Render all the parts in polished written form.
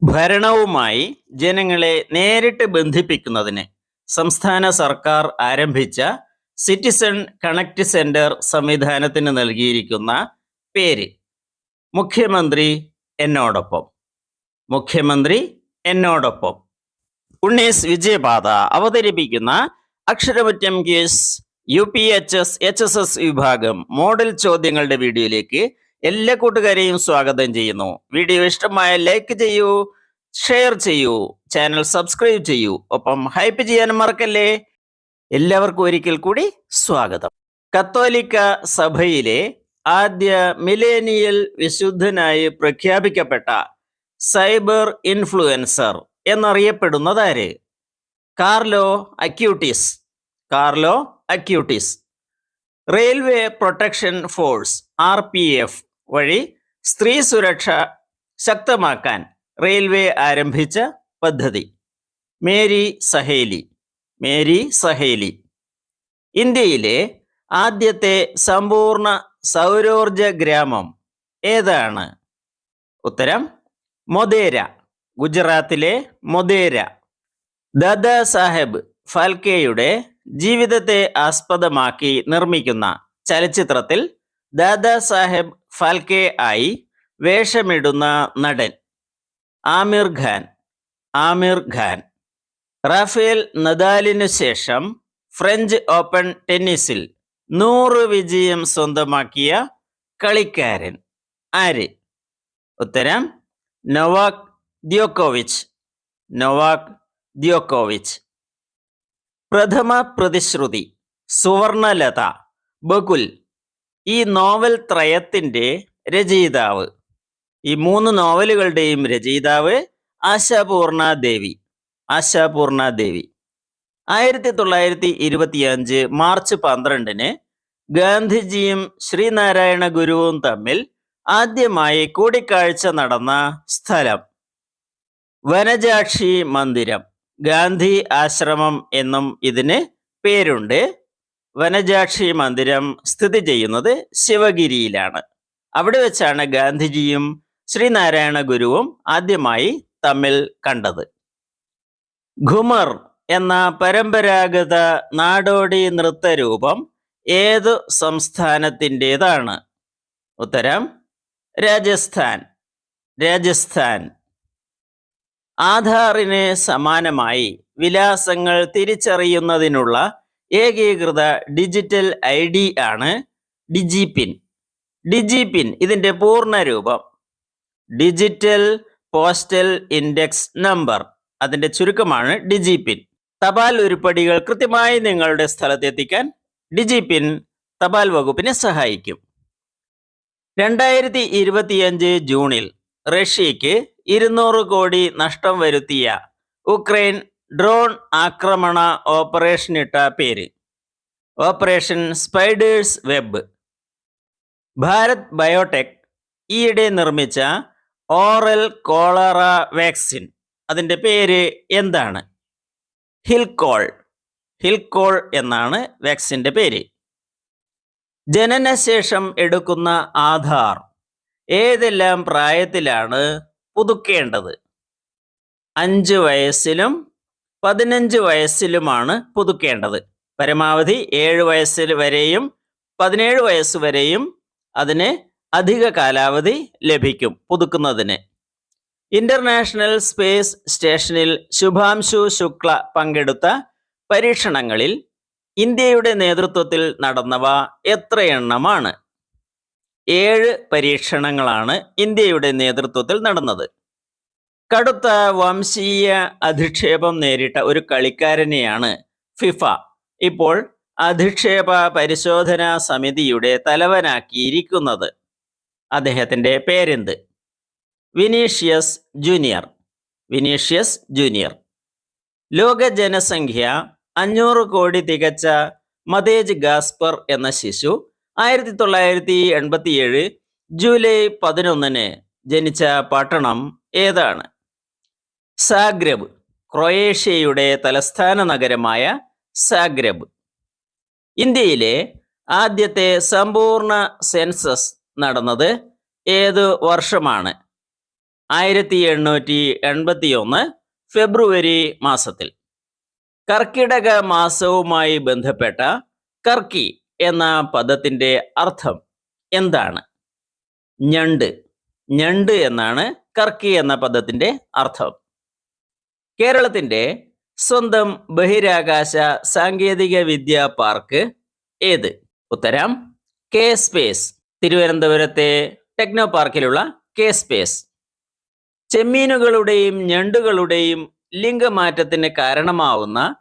ഭരണവുമായി ജനങ്ങളെ നേരിട്ട് ബന്ധിപ്പിക്കുന്നതിന് സംസ്ഥാന സർക്കാർ ആരംഭിച്ച സിറ്റിസൺ കണക്ട് സെന്റർ സംവിധാനത്തിന് നൽകിയിരിക്കുന്ന പേര് മുഖ്യമന്ത്രി എന്നോടൊപ്പം. മുഖ്യമന്ത്രി എന്നോടൊപ്പം. ഉണ്ണീസ് വിജയപാത അവതരിപ്പിക്കുന്ന അക്ഷരമുറ്റം ക്വിസ് UPHS HSS വിഭാഗം മോഡൽ ചോദ്യങ്ങളുടെ വീഡിയോയിലേക്ക് എല്ലാ കൂട്ടുകാരെയും സ്വാഗതം ചെയ്യുന്നു. വീഡിയോ ഇഷ്ടമായ ലൈക്ക് ചെയ്യൂ, ഷെയർ ചെയ്യൂ, ചാനൽ സബ്സ്ക്രൈബ് ചെയ്യൂ, ഒപ്പം ഹൈപ്പ് ചെയ്യാനും മറക്കല്ലേ. എല്ലാവർക്കും ഒരിക്കൽ കൂടി സ്വാഗതം. കത്തോലിക്ക സഭയിലെ ആദ്യ മിലേനിയൽ വിശുദ്ധനായി പ്രഖ്യാപിക്കപ്പെട്ട സൈബർ ഇൻഫ്ലുവൻസർ എന്നറിയപ്പെടുന്നതാര്? Carlo Acutis. Carlo Acutis. Railway protection force RPF വഴി സ്ത്രീ സുരക്ഷ ശക്തമാക്കാൻ റെയിൽവേ ആരംഭിച്ച പദ്ധതി. മേരി സഹേലി. മേരി സഹേലി. ഇന്ത്യയിലെ ആദ്യത്തെ സമ്പൂർണ്ണ സൗരോർജ ഗ്രാമം ഏതാണ്? ഉത്തരം മൊധേര. ഗുജറാത്തിലെ മൊധേര. ദാദാ സാഹേബ് ഫാൽക്കെയുടെ ജീവിതത്തെ ആസ്പദമാക്കി നിർമ്മിക്കുന്ന ചലച്ചിത്രത്തിൽ ദാദാ സാഹേബ് ഫാൽക്കെ ആയി വേഷമിടുന്ന നടൻ? ആമിർ ഖാൻ. ആമിർ ഖാൻ. റാഫേൽ നദാലിനു ശേഷം ഫ്രഞ്ച് ഓപ്പൺ ടെന്നീസിൽ 100 വിജയം സ്വന്തമാക്കിയ കളിക്കാരൻ ആര്? ഉത്തരം നൊവാക് ദ്യോക്കോവിച്ച്. നൊവാക് ദ്യോക്കോവിച്ച്. പ്രഥമ പ്രതിശ്രുതി, സുവർണലത, ബകുൽ ഈ നോവൽ ത്രയത്തിന്റെ രചയിതാവ്? ഈ 3 നോവലുകളുടെയും രചയിതാവ് ആശാപൂർണ ദേവി. ആശാപൂർണ ദേവി. 1925 മാർച്ച് 12 ഗാന്ധിജിയും ശ്രീനാരായണ ഗുരുവും തമ്മിൽ ആദ്യമായി കൂടിക്കാഴ്ച നടന്ന സ്ഥലം? വനജാക്ഷി മന്ദിരം. ഗാന്ധി ആശ്രമം എന്നും ഇതിന് പേരുണ്ട്. വനജാക്ഷി മന്ദിരം സ്ഥിതി ചെയ്യുന്നത് ശിവഗിരിയിലാണ്. അവിടെ വെച്ചാണ് ഗാന്ധിജിയും ശ്രീനാരായണ ഗുരുവും ആദ്യമായി തമ്മിൽ കണ്ടത്. ഘുമർ എന്ന പരമ്പരാഗത നാടോടി നൃത്തരൂപം ഏതു സംസ്ഥാനത്തിൻ്റെതാണ്? ഉത്തരം രാജസ്ഥാൻ. രാജസ്ഥാൻ. ആധാറിന് സമാനമായി വിലാസങ്ങൾ തിരിച്ചറിയുന്നതിനുള്ള ഏകീകൃത ഡിജിറ്റൽ ID ആണ് ഡിജിപിൻ. ഡിജിപിൻ ഇതിൻ്റെ പൂർണ്ണരൂപം ഡിജിറ്റൽ പോസ്റ്റൽ ഇൻഡെക്സ് നമ്പർ. അതിൻ്റെ ചുരുക്കമാണ് ഡിജിപിൻ. തപാൽ ഉരുപ്പടികൾ കൃത്യമായി നിങ്ങളുടെ സ്ഥലത്തെത്തിക്കാൻ ഡിജിപിൻ തപാൽ വകുപ്പിനെ സഹായിക്കും. 2025 ജൂണിൽ റഷ്യയ്ക്ക് 200 കോടി നഷ്ടം വരുത്തിയ ഉക്രൈൻ ഡ്രോൺ ആക്രമണ ഓപ്പറേഷനിട്ട പേര്? Operation spiders web. Bharat biotech ഈയിടെ നിർമ്മിച്ച ഓറൽ കോളറ വാക്സിൻ അതിൻ്റെ പേര് എന്താണ്? ഹിൽകോൾ. ഹിൽകോൾ എന്നാണ് വാക്സിൻ്റെ പേര്. ജനനശേഷം എടുക്കുന്ന ആധാർ ഏതെല്ലാം പ്രായത്തിലാണ് പുതുക്കേണ്ടത്? 5 വയസ്സിലും 15 വയസ്സിലുമാണ് പുതുക്കേണ്ടത്. പരമാവധി 7 വയസ്സിൽ വരെയും 17 വയസ്സ് വരെയും അതിന് അധിക കാലാവധി ലഭിക്കും പുതുക്കുന്നതിന്. ഇന്റർനാഷണൽ സ്പേസ് സ്റ്റേഷനിൽ ശുഭാംശു ശുക്ല പങ്കെടുത്ത പരീക്ഷണങ്ങളിൽ ഇന്ത്യയുടെ നേതൃത്വത്തിൽ നടന്നവ എത്രയെണ്ണമാണ്? 7 പരീക്ഷണങ്ങളാണ് ഇന്ത്യയുടെ നേതൃത്വത്തിൽ നടന്നത്. കടുത്ത വംശീയ അധിക്ഷേപം നേരിട്ട ഒരു കളിക്കാരനെയാണ് ഫിഫ ഇപ്പോൾ അധിക്ഷേപ പരിശോധനാ സമിതിയുടെ തലവനാക്കിയിരിക്കുന്നത്. അദ്ദേഹത്തിൻ്റെ പേരെന്ത്? Vinicius junior. Vinicius junior. ലോക ജനസംഖ്യ 500 കോടി തികച്ച മതേജ് ഗാസ്പർ എന്ന ശിശു 1987 ജൂലൈ 11 ജനിച്ച പട്ടണം ഏതാണ്? സാഗ്രബ്. ക്രൊയേഷ്യയുടെ തലസ്ഥാന നഗരമായ സാഗ്രബ്. ഇന്ത്യയിലെ ആദ്യത്തെ സമ്പൂർണ്ണ സെൻസസ് നടന്നത് ഏതു വർഷമാണ്? 1881 ഫെബ്രുവരി മാസത്തിൽ. കർക്കിടക മാസവുമായി ബന്ധപ്പെട്ട കർക്കി എന്ന പദത്തിന്റെ അർത്ഥം എന്താണ്? ഞണ്ട്. ഞണ്ട് എന്നാണ് കർക്കി എന്ന പദത്തിന്റെ അർത്ഥം. കേരളത്തിന്റെ സ്വന്തം ബഹിരാകാശ സാങ്കേതിക വിദ്യാ പാർക്ക് ഏത്? ഉത്തരം കെ സ്പേസ്. തിരുവനന്തപുരത്തെ ടെക്നോ പാർക്കിലുള്ള കെ സ്പേസ്. ചെമ്മീനുകളുടെയും ഞണ്ടുകളുടെയും ലിംഗമാറ്റത്തിന് കാരണമാവുന്ന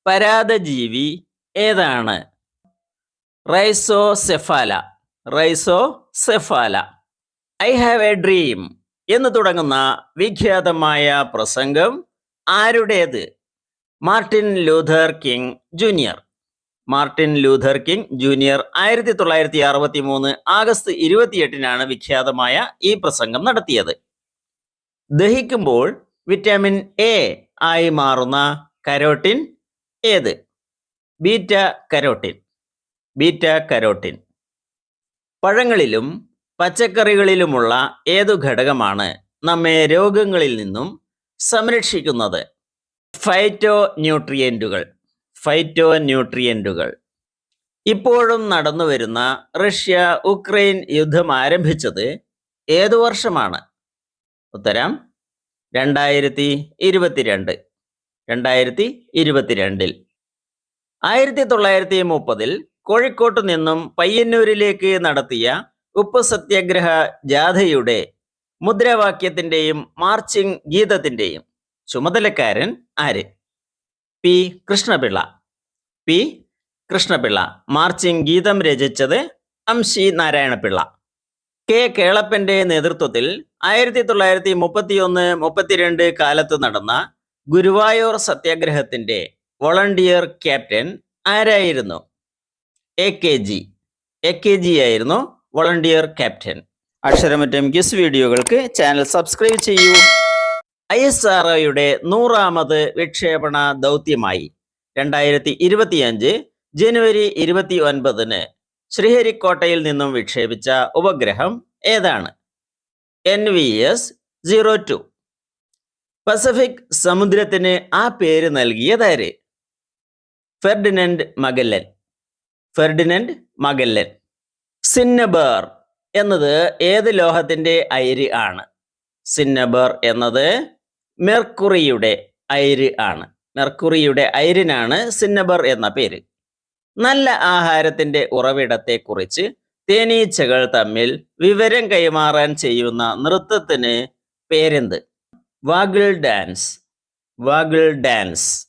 പരാദജീവി ഏതാണ്? Rhizocephala. Rhizocephala. I have a dream എന്ന് തുടങ്ങുന്ന വിഖ്യാതമായ പ്രസംഗം ആരുടേത്? Martin Luther King Junior. Martin Luther King Junior 1963 August 28 വിഖ്യാതമായ ഈ പ്രസംഗം നടത്തിയത്. ദഹിക്കുമ്പോൾ വിറ്റാമിൻ എ ആയി മാറുന്ന കരോട്ടിൻ ഏത്? Beta carotene. Beta carotene. പഴങ്ങളിലും പച്ചക്കറികളിലുമുള്ള ഏതു ഘടകമാണ് നമ്മെ രോഗങ്ങളിൽ നിന്നും സംരക്ഷിക്കുന്നത്? ഫൈറ്റോ ന്യൂട്രിയൻറ്റുകൾ. ഫൈറ്റോ ന്യൂട്രിയൻറ്റുകൾ. ഇപ്പോഴും നടന്നുവരുന്ന റഷ്യ ഉക്രൈൻ യുദ്ധം ആരംഭിച്ചത് ഏതു വർഷമാണ്? ഉത്തരം 2022. 2022. 1930 കോഴിക്കോട്ട് നിന്നും പയ്യന്നൂരിലേക്ക് നടത്തിയ ഉപ്പ് സത്യാഗ്രഹ ജാഥയുടെ മുദ്രാവാക്യത്തിന്റെയും മാർച്ചിങ് ഗീതത്തിന്റെയും ചുമതലക്കാരൻ ആര്? പി കൃഷ്ണപിള്ള. പി കൃഷ്ണപിള്ള. മാർച്ചിങ് ഗീതം രചിച്ചത് അംശി നാരായണപിള്ള. കെ കേളപ്പന്റെ നേതൃത്വത്തിൽ 1931-32 കാലത്ത് നടന്ന ഗുരുവായൂർ സത്യാഗ്രഹത്തിന്റെ വോളണ്ടിയർ ക്യാപ്റ്റൻ ആരായിരുന്നു? എ കെ ജി ആയിരുന്നു വോളണ്ടിയർ ക്യാപ്റ്റൻ. അക്ഷരമറ്റം ക്വിസ് വീഡിയോകൾക്ക് ചാനൽ സബ്സ്ക്രൈബ് ചെയ്യൂ. ISROയുടെ 100ാമത് വിക്ഷേപണ ദൗത്യമായി 2025 ജനുവരി 29 ശ്രീഹരിക്കോട്ടയിൽ നിന്നും വിക്ഷേപിച്ച ഉപഗ്രഹം ഏതാണ്? NVS-02. പസഫിക് സമുദ്രത്തിന് ആ പേര് നൽകിയതാര്? ഫെർഡിനൻഡ് മഗല്ലൻ. ഫെർഡിനൻഡ് മഗല്ലൻ. സിന്നബർ എന്നത് ഏത് ലോഹത്തിന്റെ അയിര് ആണ്? സിന്നബർ എന്നത് മെർക്കുറിയുടെ അയിര് ആണ്. മെർക്കുറിയുടെ അയിരിനാണ് സിന്നബർ എന്ന പേര്. നല്ല ആഹാരത്തിന്റെ ഉറവിടത്തെക്കുറിച്ച് തേനീച്ചകൾ തമ്മിൽ വിവരം കൈമാറാൻ ചെയ്യുന്ന നൃത്തത്തിന് പേരെന്ത്? Waggle dance. Waggle dance.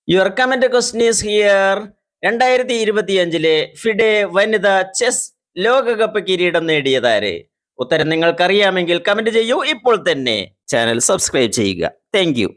Your comment question is here. 2025 FIDE വനിതാ ചെസ് ലോകകപ്പ് കിരീടം നേടിയതാര്? ഉത്തരം നിങ്ങൾക്കറിയാമെങ്കിൽ കമന്റ് ചെയ്യൂ. ഇപ്പോൾ തന്നെ ചാനൽ സബ്സ്ക്രൈബ് ചെയ്യുക. Thank U.